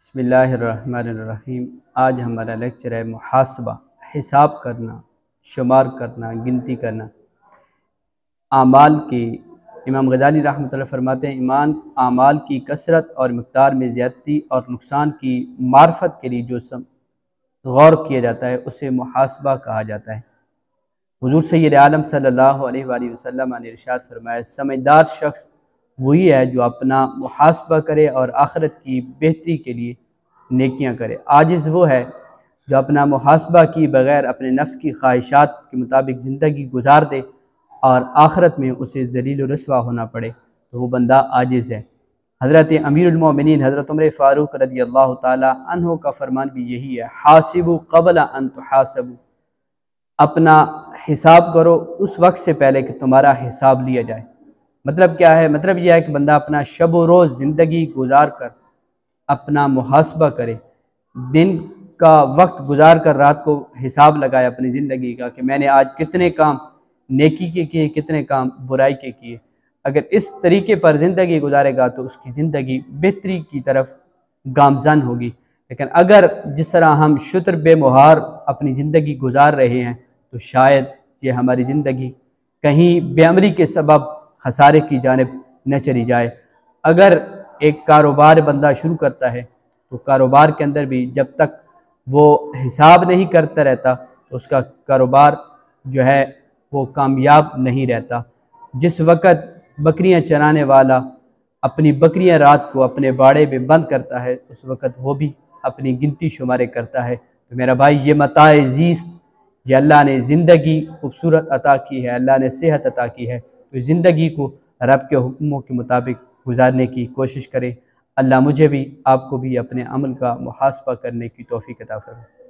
بسم اللہ الرحمن الرحیم۔ آج ہمارا لیکچر ہے محاسبہ، حساب کرنا، شمار کرنا، گنتی کرنا اعمال کی۔ امام غزالی رحمۃ اللہ فرماتے ہیں ایمان اعمال کی کثرت اور مقدار میں زیادتی اور نقصان کی معرفت کے لیے جو غور کیا جاتا ہے اسے محاسبہ کہا جاتا ہے۔ حضور سید عالم صلی اللہ علیہ وآلہ وسلم نے ارشاد فرمایا سمجھدار شخص وہی ہے جو اپنا محاسبہ کرے اور آخرت کی بہتری کے لیے نیکیاں کرے۔ عاجز وہ ہے جو اپنا محاسبہ کی بغیر اپنے نفس کی خواہشات کے مطابق زندگی گزار دے اور آخرت میں اسے ذلیل و رسوا ہونا پڑے تو وہ بندہ عاجز ہے۔ حضرت امیر المومنین حضرت عمر فاروق رضی اللہ تعالی عنہ کا فرمان بھی یہی ہے، حاسبوا قبل ان تحاسبوا، اپنا حساب کرو اس وقت سے پہلے کہ تمہارا حساب لیا جائے۔ مطلب کیا ہے؟ مطلب یہ ہے کہ بندہ اپنا شب و روز زندگی گزار کر اپنا محاسبہ کرے، دن کا وقت گزار کر رات کو حساب لگائے اپنی زندگی کا کہ میں نے آج کتنے کام نیکی کے کیے، کتنے کام برائی کے کیے۔ اگر اس طریقے پر زندگی گزارے گا تو اس کی زندگی بہتری کی طرف گامزن ہوگی۔ لیکن اگر جس طرح ہم شتر بے مہار اپنی زندگی گزار رہے ہیں تو شاید یہ ہماری زندگی کہیں بے عملی کے سبب خسارے کی جانب نہ چلی جائے۔ اگر ایک کاروبار بندہ شروع کرتا ہے تو کاروبار کے اندر بھی جب تک وہ حساب نہیں کرتا رہتا تو اس کا کاروبار جو ہے وہ کامیاب نہیں رہتا۔ جس وقت بکریاں چرانے والا اپنی بکریاں رات کو اپنے باڑے میں بند کرتا ہے اس وقت وہ بھی اپنی گنتی شمارے کرتا ہے۔ تو میرا بھائی یہ متاع زیست، یہ اللہ نے زندگی خوبصورت عطا کی ہے، اللہ نے صحت عطا کی ہے، تو زندگی کو رب کے حکموں کے مطابق گزارنے کی کوشش کرے۔ اللہ مجھے بھی آپ کو بھی اپنے عمل کا محاسبہ کرنے کی توفیق عطا فرمائے۔